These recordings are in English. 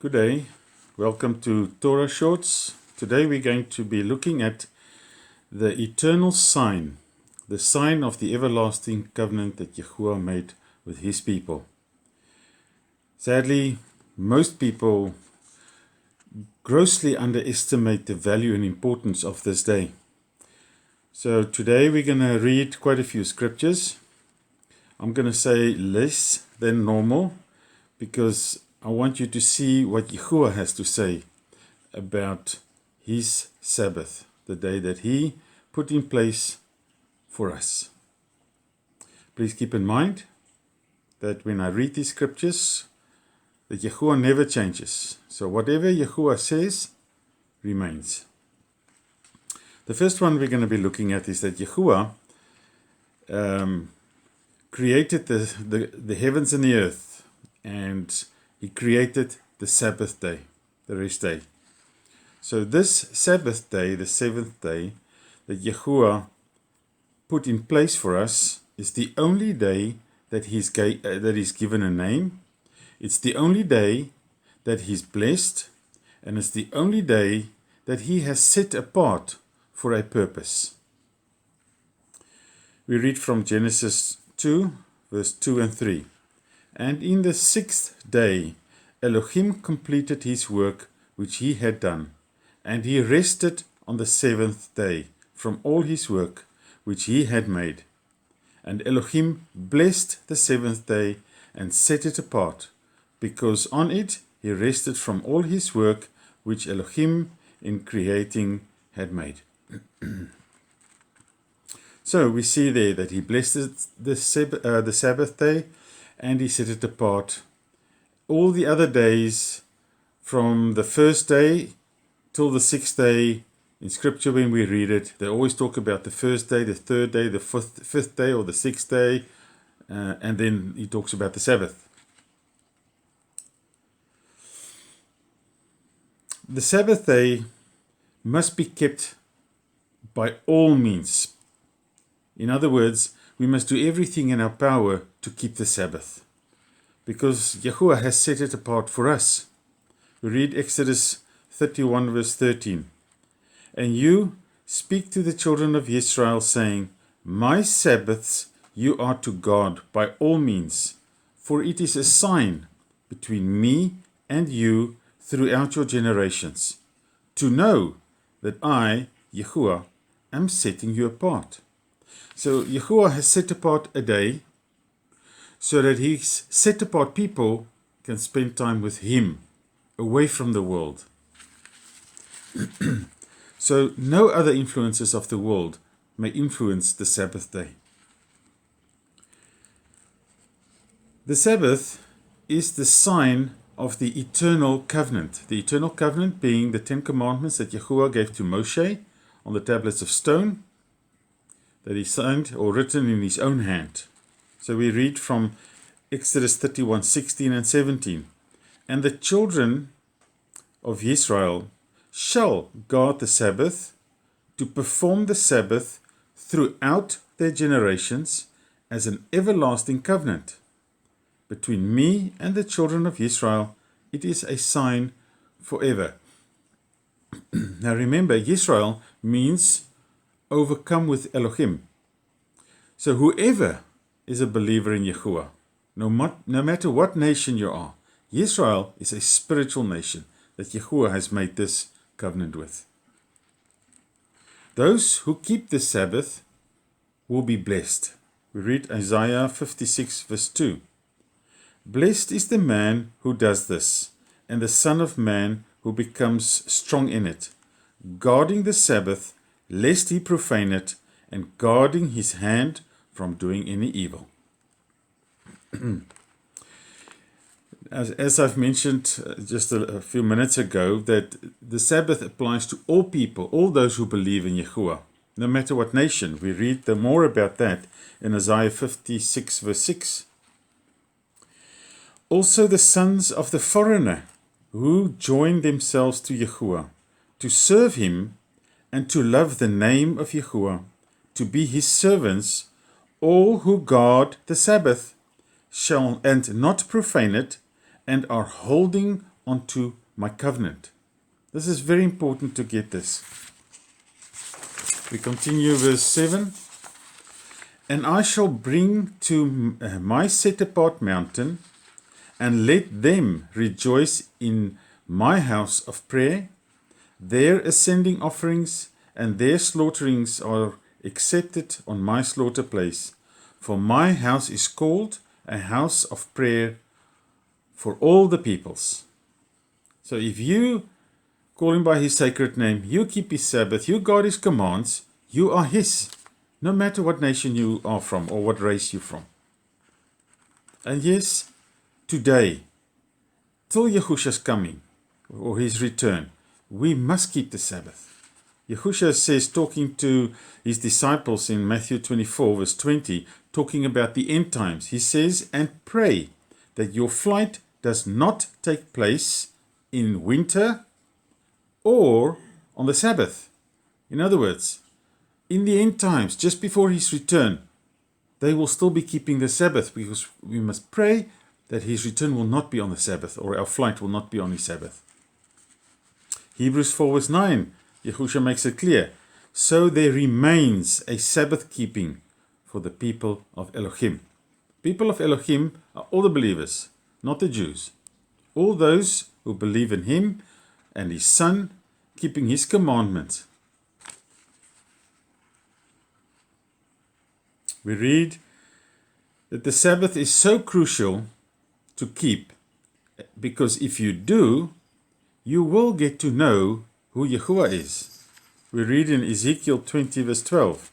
Good day. Welcome to Torah Shorts. Today we're going to be looking at the eternal sign, the sign of the everlasting covenant that Yahuah made with his people. Sadly, most people grossly underestimate the value and importance of this day. So today we're going to read quite a few scriptures. I'm going to say less than normal because I want you to see what Yahuah has to say about his Sabbath, the day that he put in place for us. Please keep in mind that when I read these scriptures, that Yahuah never changes. So whatever Yahuah says remains. The first one we're going to be looking at is that Yahuah created the heavens and the earth, and he created the Sabbath day, the rest day. So this Sabbath day, the seventh day, that Yahuah put in place for us is the only day that he's given a name. It's the only day that he's blessed, and it's the only day that he has set apart for a purpose. We read from Genesis 2, verse 2 and 3. And in the sixth day, Elohim completed his work which he had done, and he rested on the seventh day from all his work which he had made. And Elohim blessed the seventh day and set it apart, because on it he rested from all his work which Elohim in creating had made. So we see there that he blessed the Sabbath day, and he set it apart. All the other days, from the first day till the sixth day, in scripture when we read it, they always talk about the first day, the third day, the fifth day, or the sixth day, and then he talks about the Sabbath. The Sabbath day must be kept by all means. In other words, we must do everything in our power to keep the Sabbath, because Yahuah has set it apart for us. We read Exodus 31 verse 13. And you speak to the children of Israel, saying, My Sabbaths you are to guard by all means, for it is a sign between me and you throughout your generations, to know that I, Yahuah, am setting you apart. So Yahuah has set apart a day so that his set apart people can spend time with him, away from the world. So no other influences of the world may influence the Sabbath day. The Sabbath is the sign of the eternal covenant. The eternal covenant being the 10 commandments that Yahuah gave to Moshe on the tablets of stone, that he signed or written in his own hand. So we read from Exodus 31, 16 and 17. And the children of Israel shall guard the Sabbath, to perform the Sabbath throughout their generations as an everlasting covenant. Between me and the children of Israel, it is a sign forever. Now remember, Israel means overcome with Elohim. So whoever is a believer in Yahuah, no matter what nation you are, Israel is a spiritual nation that Yahuah has made this covenant with. Those who keep the Sabbath will be blessed. We read Isaiah 56 verse 2. Blessed is the man who does this, and the son of man who becomes strong in it, guarding the Sabbath, lest he profane it, and guarding his hand from doing any evil. As I've mentioned just a few minutes ago, that the Sabbath applies to all people, all those who believe in Yahuah, no matter what nation. We read more about that in Isaiah 56 verse 6. Also the sons of the foreigner who join themselves to Yahuah, to serve him and to love the name of Yahuah, to be his servants, all who guard the Sabbath shall and not profane it, and are holding onto my covenant. This is very important to get this. We continue verse 7. And I shall bring to my set-apart mountain, and let them rejoice in my house of prayer. Their ascending offerings and their slaughterings are accepted on my slaughter place. For my house is called a house of prayer for all the peoples. So if you call him by his sacred name, you keep his Sabbath, you guard his commands, you are his. No matter what nation you are from or what race you're from. And yes, today, till Yahushua's coming or his return, we must keep the Sabbath. Yahushua says, talking to his disciples in Matthew 24 verse 20, talking about the end times, he says, and pray that your flight does not take place in winter or on the Sabbath. In other words, in the end times, just before his return, they will still be keeping the Sabbath, because we must pray that his return will not be on the Sabbath, or our flight will not be on his Sabbath. Hebrews 4 verse 9, Yahushua makes it clear. So there remains a Sabbath keeping for the people of Elohim. People of Elohim are all the believers, not the Jews. All those who believe in him and his Son, keeping his commandments. We read that the Sabbath is so crucial to keep, because if you do, you will get to know who Yahuah is. We read in Ezekiel 20 verse 12,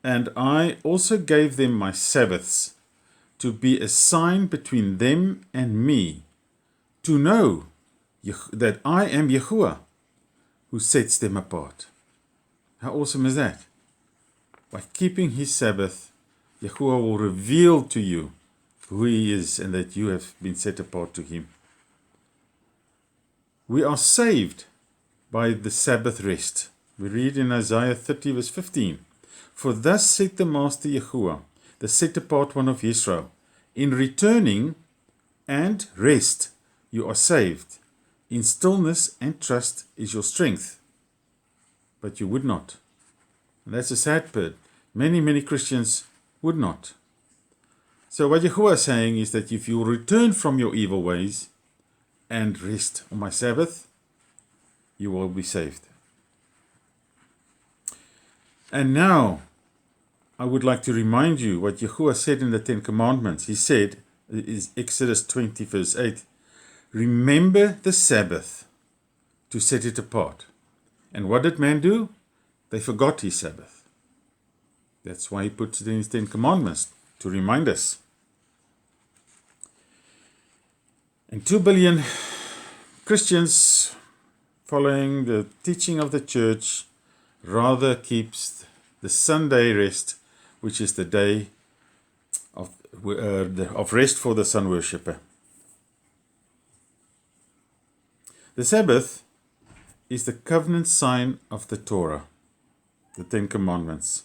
and I also gave them my Sabbaths to be a sign between them and me, to know that I am Yahuah, who sets them apart. How awesome is that? By keeping his Sabbath, Yahuah will reveal to you who he is and that you have been set apart to him. We are saved by the Sabbath rest. We read in Isaiah 30 verse 15, for thus said the Master Yahuah, the set apart one of Israel, in returning and rest you are saved. In stillness and trust is your strength. But you would not. And that's a sad part. Many Christians would not. So what Yahuah is saying is that if you return from your evil ways and rest on my Sabbath, you will be saved. And now, I would like to remind you what Yahuah said in the Ten Commandments. He said, is Exodus 20 verse 8, remember the Sabbath to set it apart. And what did man do? They forgot his Sabbath. That's why he puts it in his 10 commandments, to remind us. And 2 billion Christians, following the teaching of the church, rather keeps the Sunday rest, which is the day of rest for the sun worshipper. The Sabbath is the covenant sign of the Torah, the 10 commandments.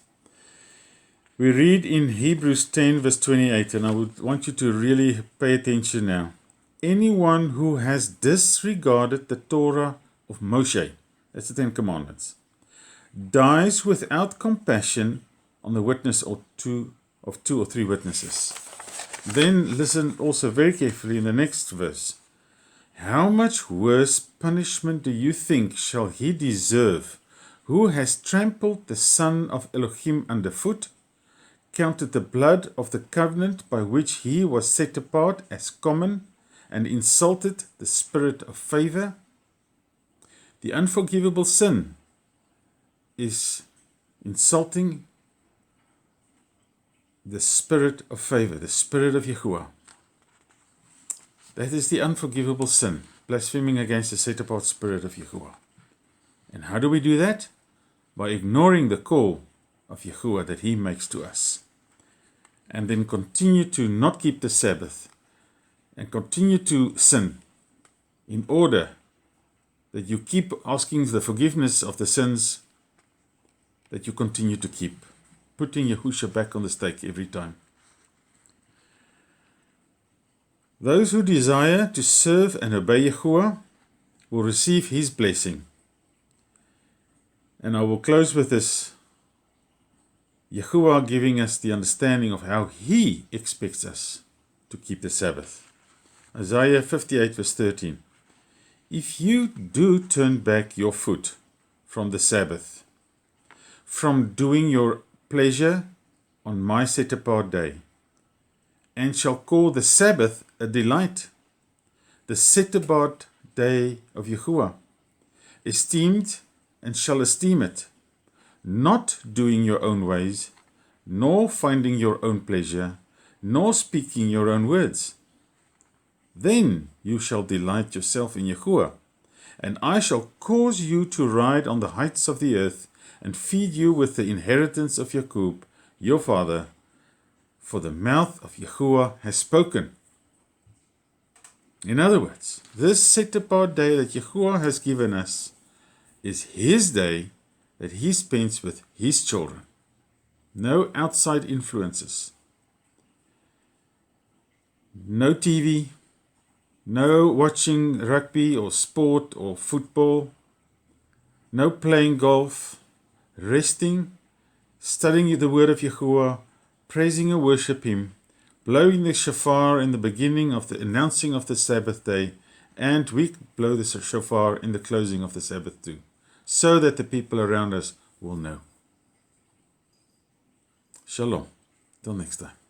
We read in Hebrews 10 verse 28, and I would want you to really pay attention now. Anyone who has disregarded the Torah of Moshe, that's the 10 commandments, dies without compassion on the witness of two or three witnesses. Then listen also very carefully in the next verse. How much worse punishment do you think shall he deserve, who has trampled the Son of Elohim underfoot, counted the blood of the covenant by which he was set apart as common, and insulted the spirit of favor? The unforgivable sin is insulting the spirit of favor, the spirit of Yahuah. That is the unforgivable sin, blaspheming against the set apart spirit of Yahuah. And how do we do that? By ignoring the call of Yahuah that he makes to us. And then continue to not keep the Sabbath and continue to sin in order that you keep asking the forgiveness of the sins that you continue to keep, putting Yahushua back on the stake every time. Those who desire to serve and obey Yahuah will receive His blessing. And I will close with this. Yahuah giving us the understanding of how He expects us to keep the Sabbath. Isaiah 58 verse 13. If you do turn back your foot from the Sabbath, from doing your pleasure on my set-apart day, and shall call the Sabbath a delight, the set-apart day of Yahuah, esteemed and shall esteem it, not doing your own ways, nor finding your own pleasure, nor speaking your own words. Then you shall delight yourself in Yahuah, and I shall cause you to ride on the heights of the earth, and feed you with the inheritance of Jacob, your father, for the mouth of Yahuah has spoken. In other words, this set-apart day that Yahuah has given us is His day that He spends with His children. No outside influences. No TV. No watching rugby or sport or football. No playing golf. Resting. Studying the word of Yahuah. Praising and worship Him. Blowing the shofar in the beginning of the announcing of the Sabbath day. And we blow the shofar in the closing of the Sabbath too, so that the people around us will know. Shalom. Till next time.